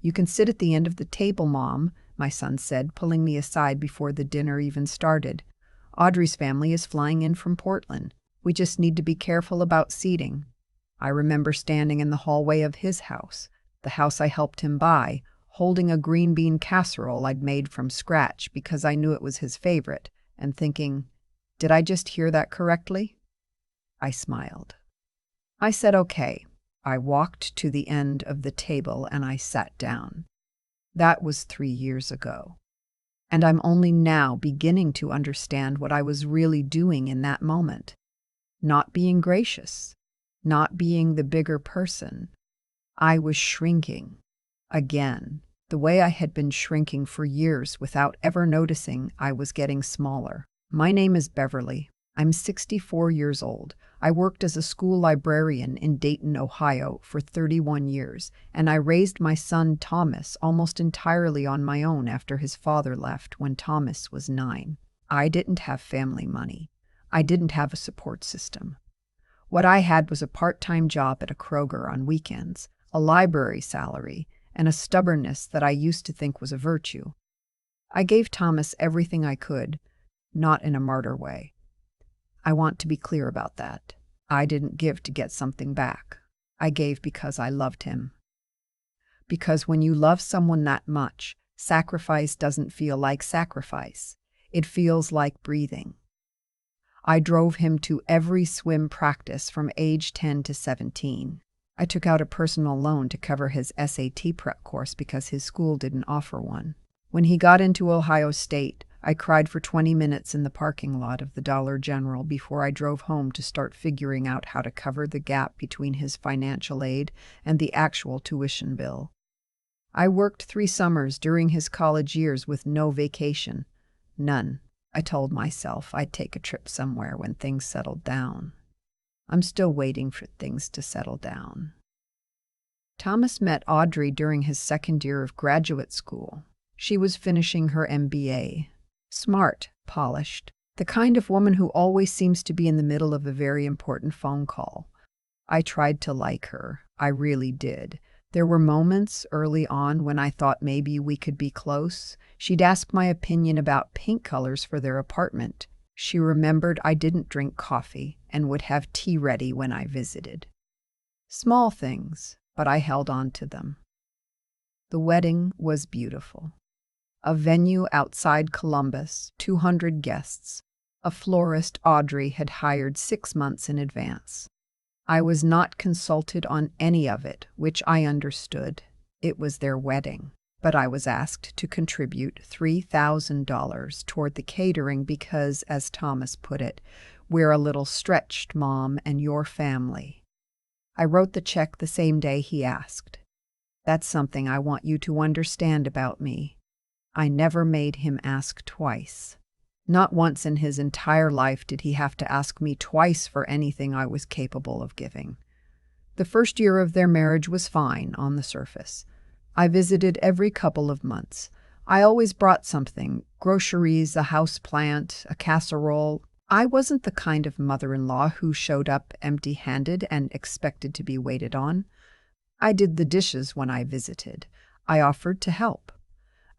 "You can sit at the end of the table, Mom," my son said, pulling me aside before the dinner even started. "Audrey's family is flying in from Portland. We just need to be careful about seating." I remember standing in the hallway of his house, the house I helped him buy, holding a green bean casserole I'd made from scratch because I knew it was his favorite, and thinking, did I just hear that correctly? I smiled. I said okay. I walked to the end of the table and I sat down. That was 3 years ago. And I'm only now beginning to understand what I was really doing in that moment. Not being gracious, not being the bigger person. I was shrinking. Again, the way I had been shrinking for years without ever noticing I was getting smaller. My name is Beverly. I'm 64 years old. I worked as a school librarian in Dayton, Ohio for 31 years, and I raised my son Thomas almost entirely on my own after his father left when Thomas was 9. I didn't have family money. I didn't have a support system. What I had was a part-time job at a Kroger on weekends, a library salary, and a stubbornness that I used to think was a virtue. I gave Thomas everything I could, not in a martyr way. I want to be clear about that. I didn't give to get something back. I gave because I loved him. Because when you love someone that much, sacrifice doesn't feel like sacrifice. It feels like breathing. I drove him to every swim practice from age 10 to 17. I took out a personal loan to cover his SAT prep course because his school didn't offer one. When he got into Ohio State, I cried for 20 minutes in the parking lot of the Dollar General before I drove home to start figuring out how to cover the gap between his financial aid and the actual tuition bill. I worked 3 summers during his college years with no vacation. None. I told myself I'd take a trip somewhere when things settled down. I'm still waiting for things to settle down. Thomas met Audrey during his second year of graduate school. She was finishing her MBA. Smart, polished, the kind of woman who always seems to be in the middle of a very important phone call. I tried to like her. I really did. There were moments early on when I thought maybe we could be close. She'd ask my opinion about paint colors for their apartment. She remembered I didn't drink coffee and would have tea ready when I visited. Small things, but I held on to them. The wedding was beautiful. A venue outside Columbus, 200 guests. A florist Audrey had hired 6 months in advance. I was not consulted on any of it, which I understood. It was their wedding. But I was asked to contribute $3,000 toward the catering because, as Thomas put it, we're a little stretched, Mom, and your family. I wrote the check the same day he asked. That's something I want you to understand about me. I never made him ask twice. Not once in his entire life did he have to ask me twice for anything I was capable of giving. The first year of their marriage was fine on the surface. I visited every couple of months. I always brought something, groceries, a house plant, a casserole. I wasn't the kind of mother-in-law who showed up empty-handed and expected to be waited on. I did the dishes when I visited. I offered to help.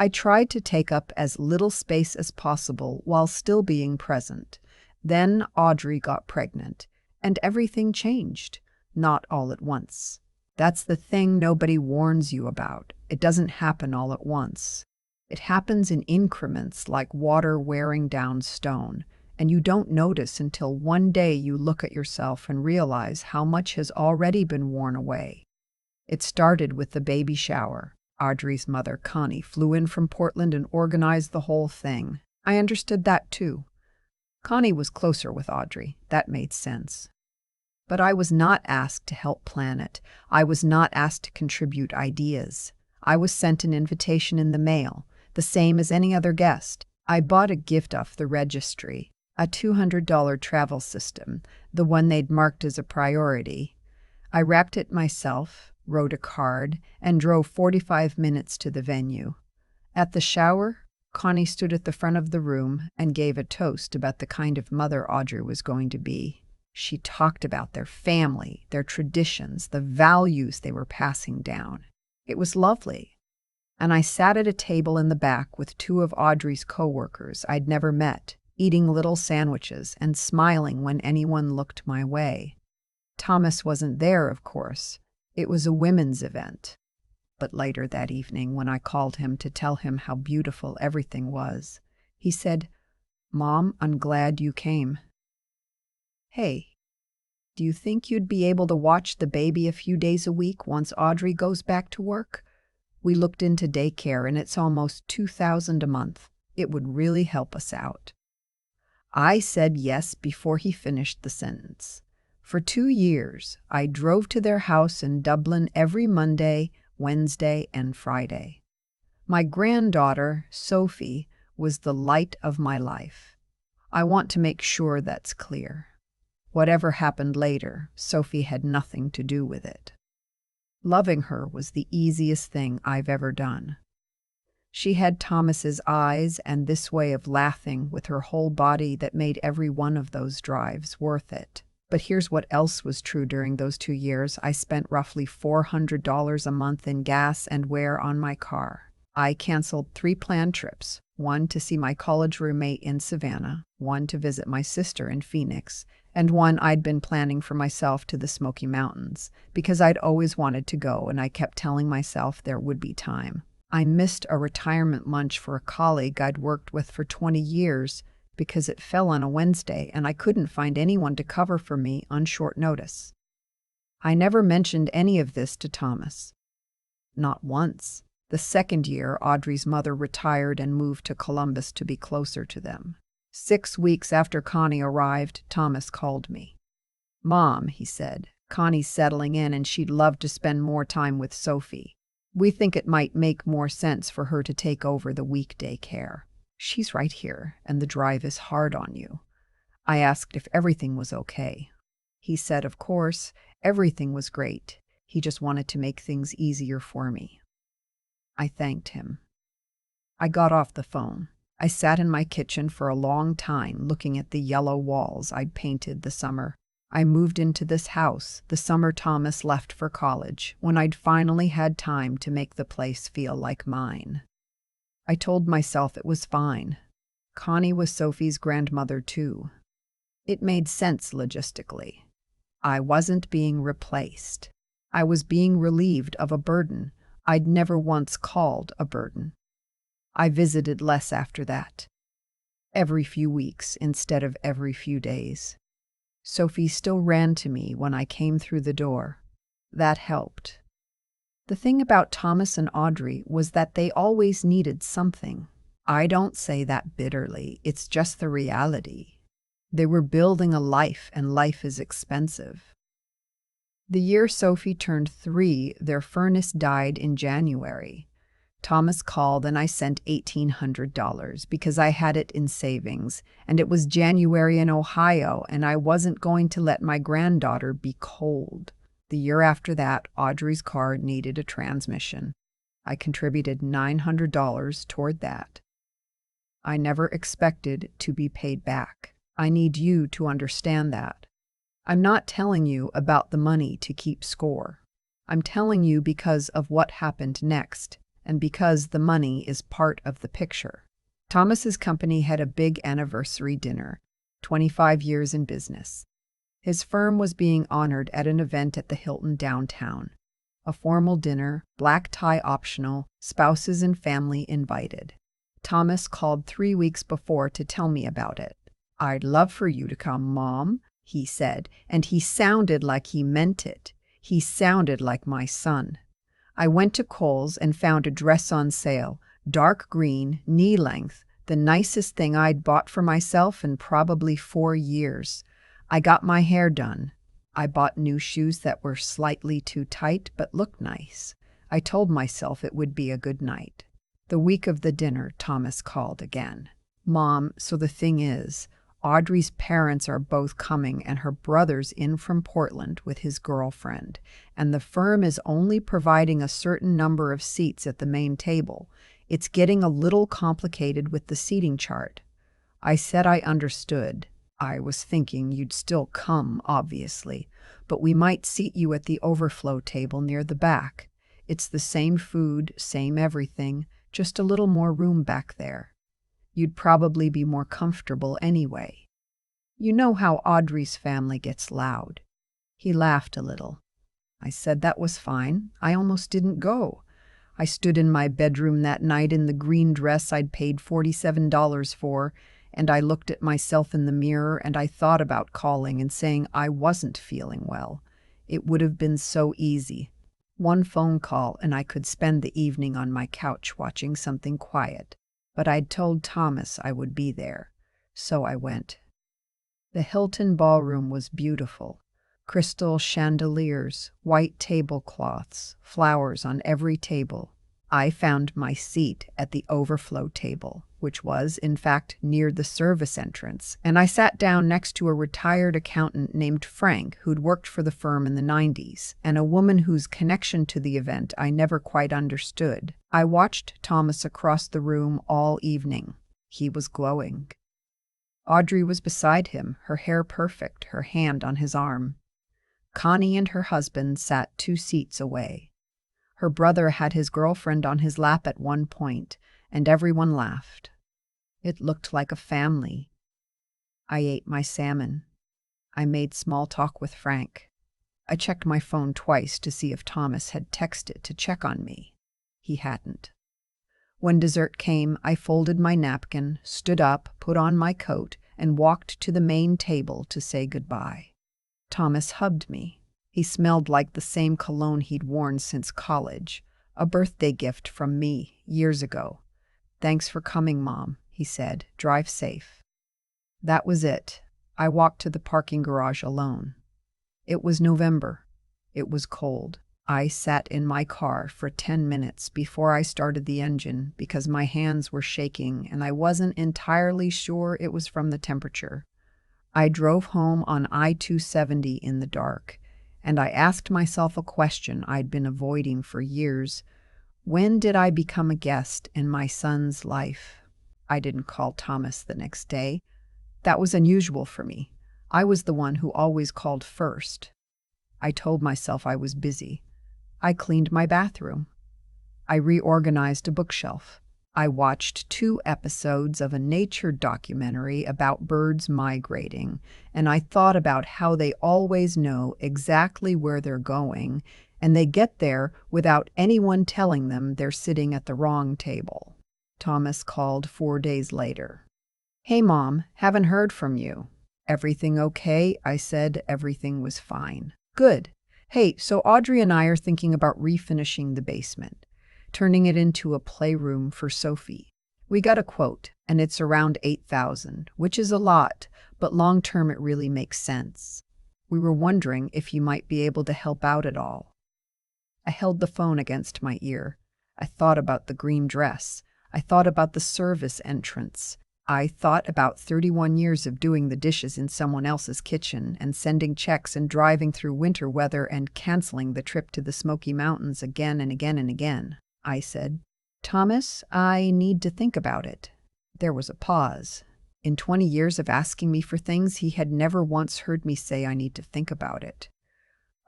I tried to take up as little space as possible while still being present. Then Audrey got pregnant, and everything changed, not all at once. That's the thing nobody warns you about. It doesn't happen all at once. It happens in increments like water wearing down stone, and you don't notice until one day you look at yourself and realize how much has already been worn away. It started with the baby shower. Audrey's mother, Connie, flew in from Portland and organized the whole thing. I understood that too. Connie was closer with Audrey. That made sense. But I was not asked to help plan it. I was not asked to contribute ideas. I was sent an invitation in the mail, the same as any other guest. I bought a gift off the registry, a $200 travel system, the one they'd marked as a priority. I wrapped it myself, wrote a card, and drove 45 minutes to the venue. At the shower, Connie stood at the front of the room and gave a toast about the kind of mother Audrey was going to be. She talked about their family, their traditions, the values they were passing down. It was lovely. And I sat at a table in the back with two of Audrey's coworkers I'd never met, eating little sandwiches and smiling when anyone looked my way. Thomas wasn't there, of course. It was a women's event. But later that evening, when I called him to tell him how beautiful everything was, he said, "Mom, I'm glad you came. Hey, do you think you'd be able to watch the baby a few days a week once Audrey goes back to work? We looked into daycare and it's almost $2,000 a month. It would really help us out." I said yes before he finished the sentence. For 2 years, I drove to their house in Dublin every Monday, Wednesday, and Friday. My granddaughter, Sophie, was the light of my life. I want to make sure that's clear. Whatever happened later, Sophie had nothing to do with it. Loving her was the easiest thing I've ever done. She had Thomas's eyes and this way of laughing with her whole body that made every one of those drives worth it. But here's what else was true during those 2 years. I spent roughly $400 a month in gas and wear on my car. I canceled 3 planned trips, one to see my college roommate in Savannah, one to visit my sister in Phoenix, and one I'd been planning for myself to the Smoky Mountains, because I'd always wanted to go and I kept telling myself there would be time. I missed a retirement lunch for a colleague I'd worked with for 20 years because it fell on a Wednesday and I couldn't find anyone to cover for me on short notice. I never mentioned any of this to Thomas. Not once. The second year, Audrey's mother retired and moved to Columbus to be closer to them. 6 weeks after Connie arrived, Thomas called me. "Mom," he said, "Connie's settling in and she'd love to spend more time with Sophie. We think it might make more sense for her to take over the weekday care. She's right here, and the drive is hard on you." I asked if everything was okay. He said, of course, everything was great. He just wanted to make things easier for me. I thanked him. I got off the phone. I sat in my kitchen for a long time looking at the yellow walls I'd painted the summer. I moved into this house the summer Thomas left for college, when I'd finally had time to make the place feel like mine. I told myself it was fine. Connie was Sophie's grandmother too. It made sense logistically. I wasn't being replaced. I was being relieved of a burden I'd never once called a burden. I visited less after that. Every few weeks instead of every few days. Sophie still ran to me when I came through the door. That helped. The thing about Thomas and Audrey was that they always needed something. I don't say that bitterly, it's just the reality. They were building a life, and life is expensive. The year Sophie turned 3, their furnace died in January. Thomas called and I sent $1,800 because I had it in savings, and it was January in Ohio, and I wasn't going to let my granddaughter be cold. The year after that, Audrey's car needed a transmission. I contributed $900 toward that. I never expected to be paid back. I need you to understand that. I'm not telling you about the money to keep score. I'm telling you because of what happened next, and because the money is part of the picture. Thomas's company had a big anniversary dinner, 25 years in business. His firm was being honored at an event at the Hilton downtown. A formal dinner, black tie optional, spouses and family invited. Thomas called 3 weeks before to tell me about it. "I'd love for you to come, Mom," he said, and he sounded like he meant it. He sounded like my son. I went to Kohl's and found a dress on sale, dark green, knee-length, the nicest thing I'd bought for myself in probably 4 years. I got my hair done. I bought new shoes that were slightly too tight but looked nice. I told myself it would be a good night. The week of the dinner, Thomas called again. "Mom, so the thing is, Audrey's parents are both coming and her brother's in from Portland with his girlfriend, and the firm is only providing a certain number of seats at the main table. It's getting a little complicated with the seating chart." I said I understood. I was thinking you'd still come, obviously, but we might seat you at the overflow table near the back. It's the same food, same everything, just a little more room back there. You'd probably be more comfortable anyway. You know how Audrey's family gets loud." He laughed a little. I said that was fine. I almost didn't go. I stood in my bedroom that night in the green dress I'd paid $47 for, and I looked at myself in the mirror and I thought about calling and saying I wasn't feeling well. It would have been so easy. One phone call and I could spend the evening on my couch watching something quiet. But I'd told Thomas I would be there, so I went. The Hilton ballroom was beautiful. Crystal chandeliers, white tablecloths, flowers on every table. I found my seat at the overflow table, which was, in fact, near the service entrance, and I sat down next to a retired accountant named Frank who'd worked for the firm in the 90s, and a woman whose connection to the event I never quite understood. I watched Thomas across the room all evening. He was glowing. Audrey was beside him, her hair perfect, her hand on his arm. Connie and her husband sat 2 seats away. Her brother had his girlfriend on his lap at one point, and everyone laughed. It looked like a family. I ate my salmon. I made small talk with Frank. I checked my phone twice to see if Thomas had texted to check on me. He hadn't. When dessert came, I folded my napkin, stood up, put on my coat, and walked to the main table to say goodbye. Thomas hugged me. He smelled like the same cologne he'd worn since college, a birthday gift from me years ago. "Thanks for coming, Mom," he said. "Drive safe." That was it. I walked to the parking garage alone. It was November. It was cold. I sat in my car for 10 minutes before I started the engine because my hands were shaking and I wasn't entirely sure it was from the temperature. I drove home on I-270 in the dark, and I asked myself a question I'd been avoiding for years. When did I become a guest in my son's life? I didn't call Thomas the next day. That was unusual for me. I was the one who always called first. I told myself I was busy. I cleaned my bathroom. I reorganized a bookshelf. I watched 2 episodes of a nature documentary about birds migrating, and I thought about how they always know exactly where they're going, and they get there without anyone telling them they're sitting at the wrong table. Thomas called 4 days later. "Hey, Mom, haven't heard from you." "Everything okay?" I said. Everything was fine. "Good. Hey, so Audrey and I are thinking about refinishing the basement, turning it into a playroom for Sophie. We got a quote, and it's around $8,000, which is a lot, but long-term it really makes sense. We were wondering if you might be able to help out at all." I held the phone against my ear. I thought about the green dress. I thought about the service entrance. I thought about 31 years of doing the dishes in someone else's kitchen and sending checks and driving through winter weather and canceling the trip to the Smoky Mountains again and again and again. I said, "Thomas, I need to think about it." There was a pause. In 20 years of asking me for things, he had never once heard me say I need to think about it.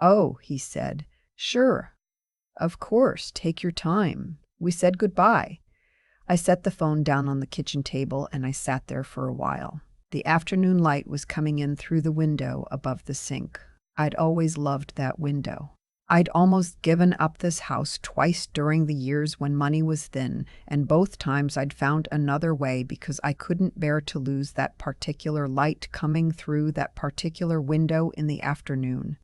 "Oh," he said, "sure. Of course, take your time. We said goodbye." I set the phone down on the kitchen table and I sat there for a while. The afternoon light was coming in through the window above the sink. I'd always loved that window. I'd almost given up this house twice during the years when money was thin, and both times I'd found another way because I couldn't bear to lose that particular light coming through that particular window in the afternoon.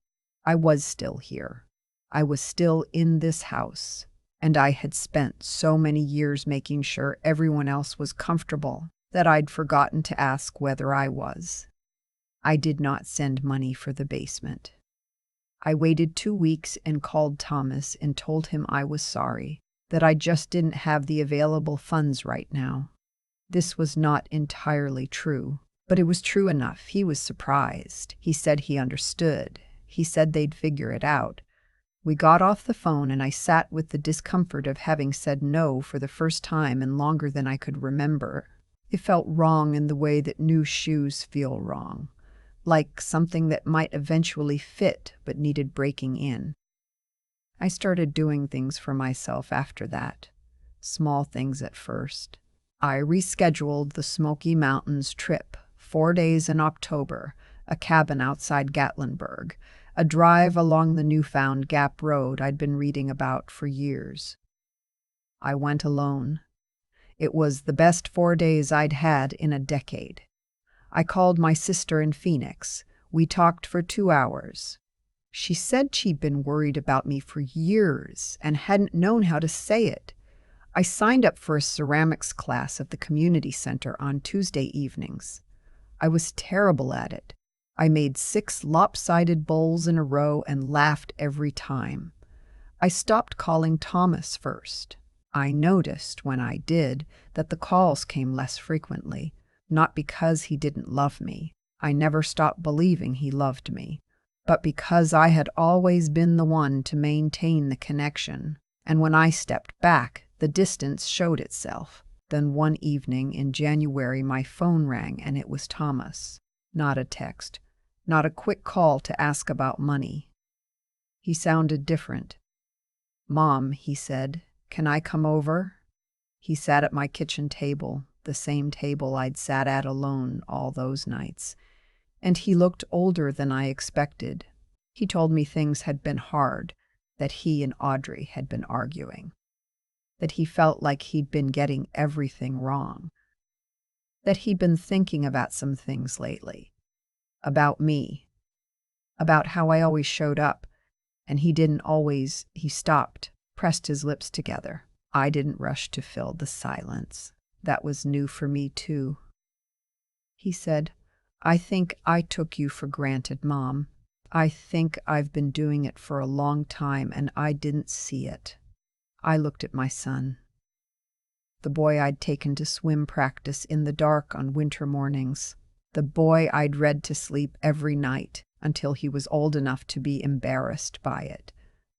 I was still here. I was still in this house. And I had spent so many years making sure everyone else was comfortable that I'd forgotten to ask whether I was. I did not send money for the basement. I waited 2 weeks and called Thomas and told him I was sorry, that I just didn't have the available funds right now. This was not entirely true, but it was true enough. He was surprised. He said he understood. He said they'd figure it out. We got off the phone and I sat with the discomfort of having said no for the first time in longer than I could remember. It felt wrong in the way that new shoes feel wrong, like something that might eventually fit but needed breaking in. I started doing things for myself after that. Small things at first. I rescheduled the Smoky Mountains trip, 4 days in October, a cabin outside Gatlinburg, a drive along the newfound Gap Road I'd been reading about for years. I went alone. It was the best 4 days I'd had in a decade. I called my sister in Phoenix. We talked for 2 hours. She said she'd been worried about me for years and hadn't known how to say it. I signed up for a ceramics class at the community center on Tuesday evenings. I was terrible at it. I made 6 lopsided bowls in a row and laughed every time. I stopped calling Thomas first. I noticed, when I did, that the calls came less frequently, not because he didn't love me. I never stopped believing he loved me, but because I had always been the one to maintain the connection. And when I stepped back, the distance showed itself. Then one evening in January, my phone rang and it was Thomas. Not a text, not a quick call to ask about money. He sounded different. "Mom," he said, "can I come over?" He sat at my kitchen table, the same table I'd sat at alone all those nights, and he looked older than I expected. He told me things had been hard, that he and Audrey had been arguing, that he felt like he'd been getting everything wrong, that he'd been thinking about some things lately, about me, about how I always showed up, and he didn't always. He stopped, pressed his lips together. I didn't rush to fill the silence. That was new for me, too. He said, "I think I took you for granted, Mom. I think I've been doing it for a long time and I didn't see it." I looked at my son, the boy I'd taken to swim practice in the dark on winter mornings, the boy I'd read to sleep every night until he was old enough to be embarrassed by it,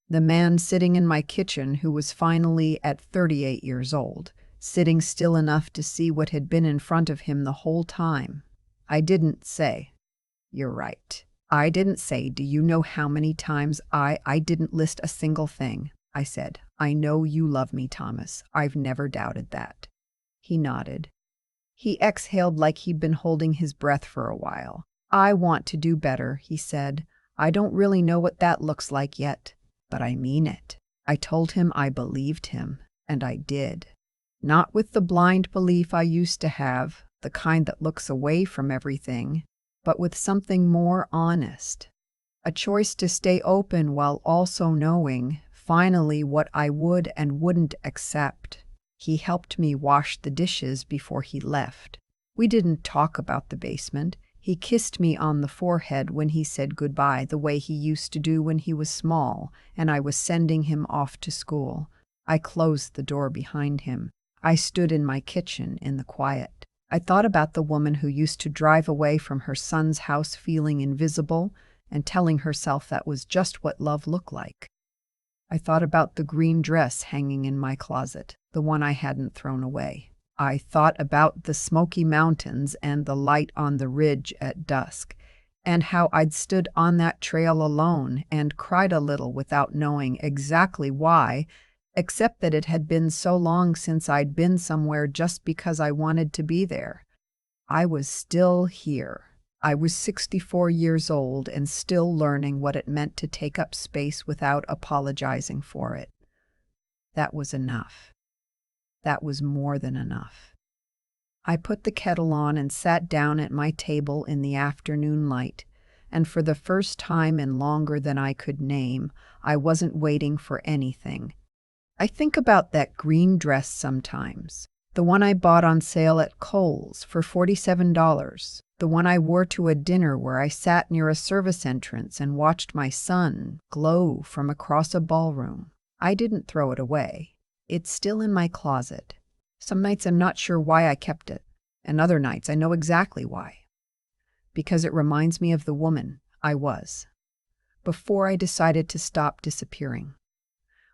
the man sitting in my kitchen who was finally at 38 years old, sitting still enough to see what had been in front of him the whole time. I didn't say, "You're right." I didn't say, "Do you know how many times I didn't list a single thing." I said, "I know you love me, Thomas. I've never doubted that." He nodded. He exhaled like he'd been holding his breath for a while. "I want to do better," he said. "I don't really know what that looks like yet, but I mean it." I told him I believed him, and I did. Not with the blind belief I used to have, the kind that looks away from everything, but with something more honest. A choice to stay open while also knowing, finally, what I would and wouldn't accept. He helped me wash the dishes before he left. We didn't talk about the basement. He kissed me on the forehead when he said goodbye, the way he used to do when he was small and I was sending him off to school. I closed the door behind him. I stood in my kitchen in the quiet. I thought about the woman who used to drive away from her son's house feeling invisible and telling herself that was just what love looked like. I thought about the green dress hanging in my closet, the one I hadn't thrown away. I thought about the Smoky Mountains and the light on the ridge at dusk, and how I'd stood on that trail alone and cried a little without knowing exactly why, except that it had been so long since I'd been somewhere just because I wanted to be there. I was still here. I was 64 years old and still learning what it meant to take up space without apologizing for it. That was enough. That was more than enough. I put the kettle on and sat down at my table in the afternoon light, and for the first time in longer than I could name, I wasn't waiting for anything. I think about that green dress sometimes, the one I bought on sale at Kohl's for $47, the one I wore to a dinner where I sat near a service entrance and watched my son glow from across a ballroom. I didn't throw it away. It's still in my closet. Some nights I'm not sure why I kept it, and other nights I know exactly why. Because it reminds me of the woman I was before I decided to stop disappearing.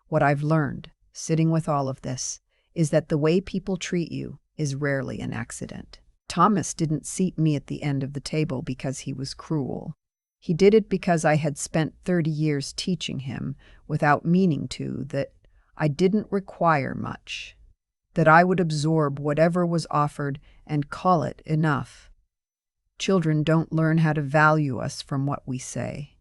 What I've learned, sitting with all of this, is that the way people treat you is rarely an accident. Thomas didn't seat me at the end of the table because he was cruel. He did it because I had spent 30 years teaching him, without meaning to, that I didn't require much, that I would absorb whatever was offered and call it enough. Children don't learn how to value us from what we say.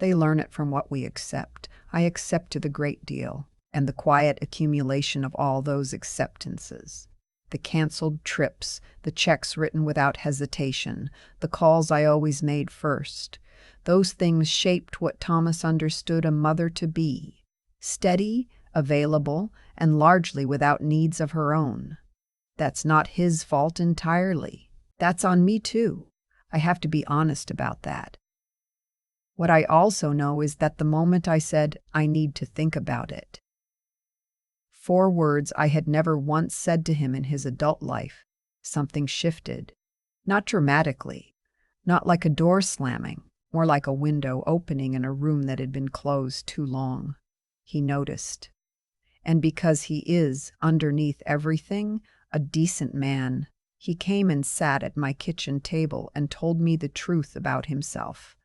They learn it from what we accept. I accepted a great deal, and the quiet accumulation of all those acceptances. The canceled trips, the checks written without hesitation, the calls I always made first. Those things shaped what Thomas understood a mother to be: steady, available, and largely without needs of her own. That's not his fault entirely. That's on me too. I have to be honest about that. What I also know is that the moment I said, "I need to think about it," 4 words I had never once said to him in his adult life, something shifted. Not dramatically, not like a door slamming, more like a window opening in a room that had been closed too long. He noticed. And because he is, underneath everything, a decent man, he came and sat at my kitchen table and told me the truth about himself.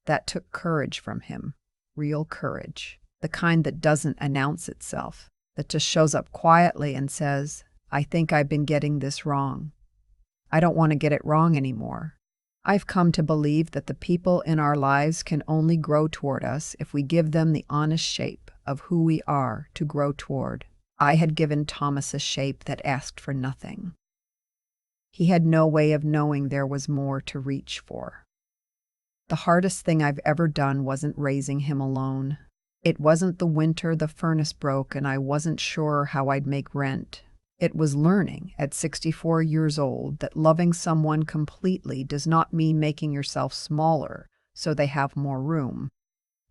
That took courage from him, real courage, the kind that doesn't announce itself, that just shows up quietly and says, "I think I've been getting this wrong. I don't want to get it wrong anymore." I've come to believe that the people in our lives can only grow toward us if we give them the honest shape of who we are to grow toward. I had given Thomas a shape that asked for nothing. He had no way of knowing there was more to reach for. The hardest thing I've ever done wasn't raising him alone. It wasn't the winter the furnace broke and I wasn't sure how I'd make rent. It was learning, at 64 years old, that loving someone completely does not mean making yourself smaller so they have more room.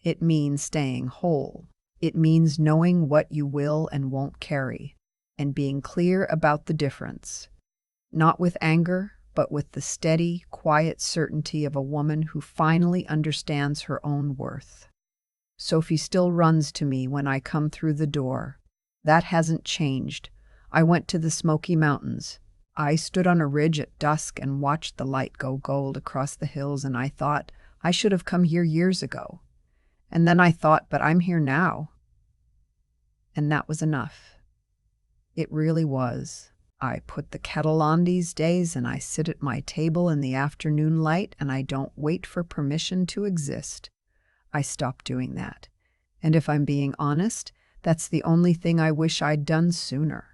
It means staying whole. It means knowing what you will and won't carry, and being clear about the difference. Not with anger, but with the steady, quiet certainty of a woman who finally understands her own worth. Sophie still runs to me when I come through the door. That hasn't changed. I went to the Smoky Mountains. I stood on a ridge at dusk and watched the light go gold across the hills, and I thought, I should have come here years ago. And then I thought, but I'm here now. And that was enough. It really was. I put the kettle on these days, and I sit at my table in the afternoon light, and I don't wait for permission to exist. I stopped doing that. And if I'm being honest, that's the only thing I wish I'd done sooner.